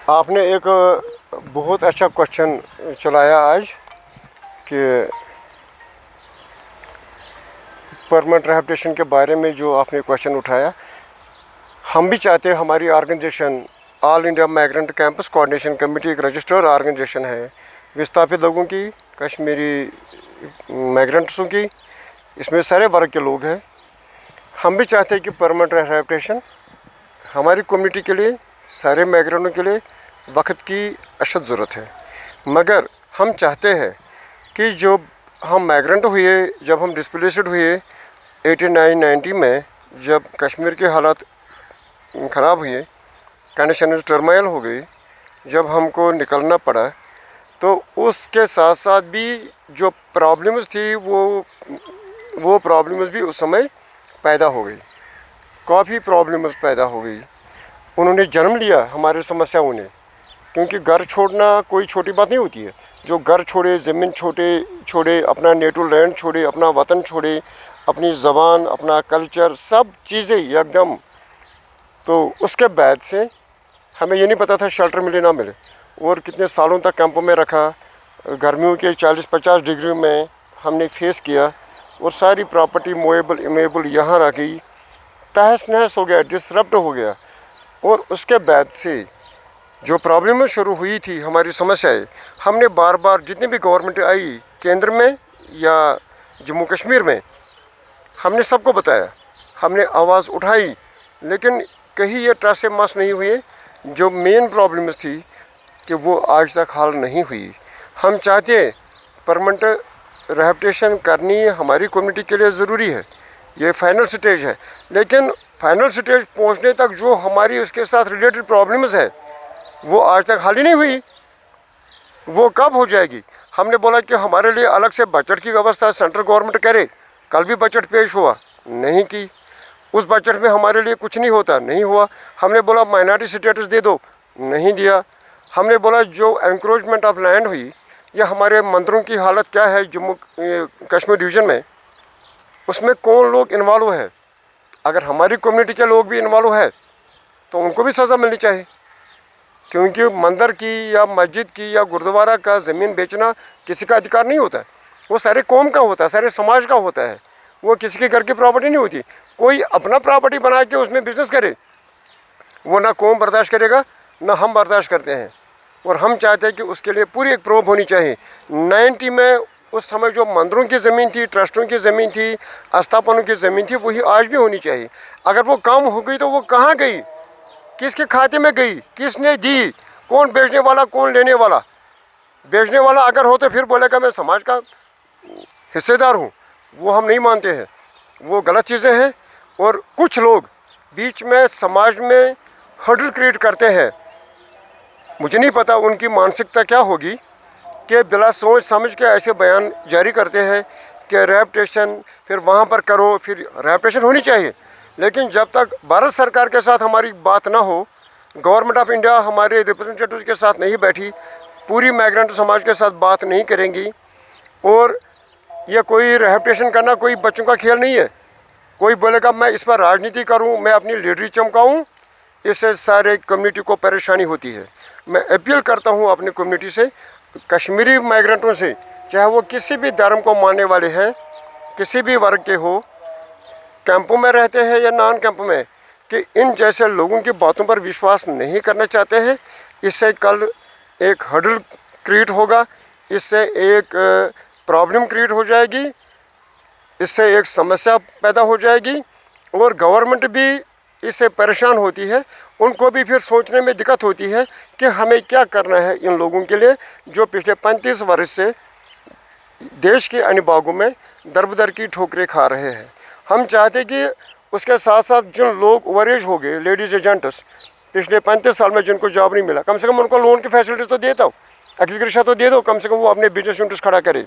آپ نے ایک بہت اچھا کوشچن چلایا آج کہ پرمنٹ ریہیبلیٹیشن کے بارے میں جو آپ نے کوشچن اٹھایا. ہم بھی چاہتے ہیں ہماری organisation all India migrant camps coordination committee ایک رجسٹرڈ آرگنائزیشن ہے وستھاپت لوگوں کی, کشمیری مائیگرنٹسوں کی, اس میں سارے ورگ کے لوگ ہیں. ہم بھی چاہتے ہیں کہ پرمنٹ ریہیبلیٹیشن ہماری کمیونٹی کے لیے, سارے مائیگرنٹوں کے لیے وقت کی اشد ضرورت ہے. مگر ہم چاہتے ہیں کہ جو ہم مائیگرنٹ ہوئے, جب ہم ڈسپلیسڈ ہوئے 89-90 میں, جب کشمیر کے حالات خراب ہوئے, کنڈیشنز ٹرمائل ہو گئی, جب ہم کو نکلنا پڑا, تو اس کے ساتھ ساتھ بھی جو پرابلمز تھی وہ پرابلمز بھی اس سمے پیدا ہو گئی. کافی پرابلمز پیدا ہو گئی. انہوں نے جنم لیا ہمارے سمسیاؤں نے, کیونکہ گھر چھوڑنا کوئی چھوٹی بات نہیں ہوتی ہے. جو گھر چھوڑے, زمین چھوڑے, اپنا نیٹو لینڈ چھوڑے, اپنا وطن چھوڑے, اپنی زبان, اپنا کلچر, سب چیزیں ایک دم. تو اس کے بعد سے ہمیں یہ نہیں پتہ تھا شیلٹر ملے نہ ملے, اور کتنے سالوں تک کیمپوں میں رکھا, گرمیوں کے 40-50 ڈگری میں ہم نے فیس کیا, اور ساری پراپرٹی مویبل امیبل یہاں رہ گئی, تہس نہس ہو گیا, ڈسرپٹ ہو گیا. اور اس کے بعد سے جو پرابلمیں شروع ہوئی تھی, ہماری سمسیایں, ہم نے بار بار جتنی بھی گورنمنٹ آئی کیندر میں یا جموں کشمیر میں, ہم نے سب کو بتایا, ہم نے آواز اٹھائی, لیکن کہیں یہ ٹس سے مس نہیں ہوئے. جو مین پرابلمز تھی کہ وہ آج تک حل نہیں ہوئی. ہم چاہتے پرمنٹ ریہیبلیٹیشن کرنی ہماری کمیونٹی کے لیے ضروری ہے, یہ فائنل سٹیج ہے, لیکن فائنل سٹیج پہنچنے تک جو ہماری اس کے ساتھ ریلیٹڈ پرابلمز ہے وہ آج تک حل ہی نہیں ہوئی. وہ کب ہو جائے گی؟ ہم نے بولا کہ ہمارے لیے الگ سے بجٹ کی ویوستھا سینٹرل گورنمنٹ کرے. کل بھی بجٹ پیش ہوا, نہیں کی. اس بجٹ میں ہمارے لیے کچھ نہیں ہوتا, نہیں ہوا. ہم نے بولا مائنارٹی سٹیٹس دے دو, نہیں دیا. ہم نے بولا جو انکروچمنٹ آف لینڈ ہوئی, یا ہمارے مندروں کی حالت کیا ہے جموں کشمیر ڈویژن میں, اس میں کون لوگ انوالو ہے. اگر ہماری کمیونٹی کے لوگ بھی انوالو ہے تو ان کو بھی سزا ملنی چاہیے, کیونکہ مندر کی یا مسجد کی یا گردوارہ کا زمین بیچنا کسی کا ادھیکار نہیں ہوتا ہے. وہ سارے قوم کا ہوتا ہے, سارے سماج کا ہوتا ہے. وہ کسی کے گھر کی پراپرٹی نہیں ہوتی. کوئی اپنا پراپرٹی بنا کے اس میں بزنس کرے, وہ نہ قوم برداشت کرے گا, نہ ہم برداشت کرتے ہیں. اور ہم چاہتے ہیں کہ اس کے لیے پوری ایک پروب ہونی چاہیے. 90 میں اس سمے جو مندروں کی زمین تھی, ٹرسٹوں کی زمین تھی, استھاپنوں کی زمین تھی, وہی آج بھی ہونی چاہیے. اگر وہ کم ہو گئی تو وہ کہاں گئی, کس کے کھاتے میں گئی, کس نے دی, کون بیچنے والا, کون لینے والا. بیچنے والا اگر ہو تو پھر بولے گا میں سماج کا حصے دار ہوں. وہ ہم نہیں مانتے ہیں, وہ غلط چیزیں ہیں. اور کچھ لوگ بیچ میں سماج میں ہرڈل کریٹ کرتے ہیں. مجھے نہیں پتہ ان کی مانسکتا کیا ہوگی کہ بلا سوچ سمجھ کے ایسے بیان جاری کرتے ہیں کہ ریہیبلیٹیشن پھر وہاں پر کرو. پھر ریہیبلیٹیشن ہونی چاہیے, لیکن جب تک بھارت سرکار کے ساتھ ہماری بات نہ ہو, گورنمنٹ آف انڈیا ہمارے ریپرزنٹیٹیوز کے ساتھ نہیں بیٹھی, پوری مائیگرنٹ سماج کے ساتھ بات نہیں کریں گی, اور یہ کوئی ریہیبلیٹیشن کرنا کوئی بچوں کا کھیل نہیں ہے. کوئی بولے گا میں اس پر راجنیتی کروں, میں اپنی لیڈری چمکاؤں, اس سے سارے کمیونٹی کو پریشانی ہوتی ہے. میں اپیل کرتا ہوں اپنی کمیونٹی سے, کشمیری مائیگرنٹوں سے, چاہے وہ کسی بھی دھرم کو ماننے والے ہیں, کسی بھی ورگ کے ہو, کیمپوں میں رہتے ہیں یا نان کیمپ میں, کہ ان جیسے لوگوں کی باتوں پر وشواس نہیں کرنا چاہتے ہیں. اس سے کل ایک ہرڈل کریٹ ہوگا, اس سے ایک پرابلم کریٹ ہو جائے گی, اس سے ایک سمسیا پیدا ہو جائے گی, اور گورنمنٹ بھی اس سے پریشان ہوتی ہے. ان کو بھی پھر سوچنے میں دقت ہوتی ہے کہ ہمیں کیا کرنا ہے ان لوگوں کے لیے جو پچھلے 35 برس سے دیش کے ان باغوں میں دربدر کی ٹھوکریں کھا رہے ہیں. ہم چاہتے کہ اس کے ساتھ ساتھ جن لوگ اوور ایج ہو گئے, لیڈیز ایجنٹس, پچھلے 35 سال میں جن کو جاب نہیں ملا, کم سے کم ان کو لون کی فیسلٹیز تو دیتا ہو, ایگریکلچر تو دے دو, کم سے کم وہ اپنے بزنس یونٹس کھڑا کرے.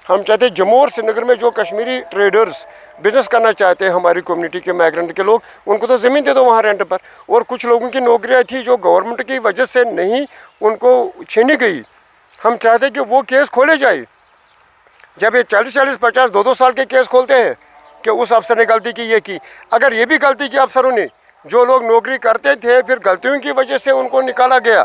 ہم چاہتے ہیں جموں اور سری نگر میں جو کشمیری ٹریڈرز بزنس کرنا چاہتے ہیں, ہماری کمیونٹی کے مائیگرنٹ کے لوگ, ان کو تو زمین دے دو وہاں رینٹ پر. اور کچھ لوگوں کی نوکریاں تھیں جو گورنمنٹ کی وجہ سے نہیں ان کو چھینی گئی, ہم چاہتے ہیں کہ وہ کیس کھولے جائے. جب یہ 40-40, 50, 2-2 سال کے کیس کھولتے ہیں کہ اس افسر نے غلطی کی, یہ کی, اگر یہ بھی غلطی کی افسروں نے, جو لوگ نوکری کرتے تھے پھر غلطیوں کی وجہ سے ان کو نکالا گیا,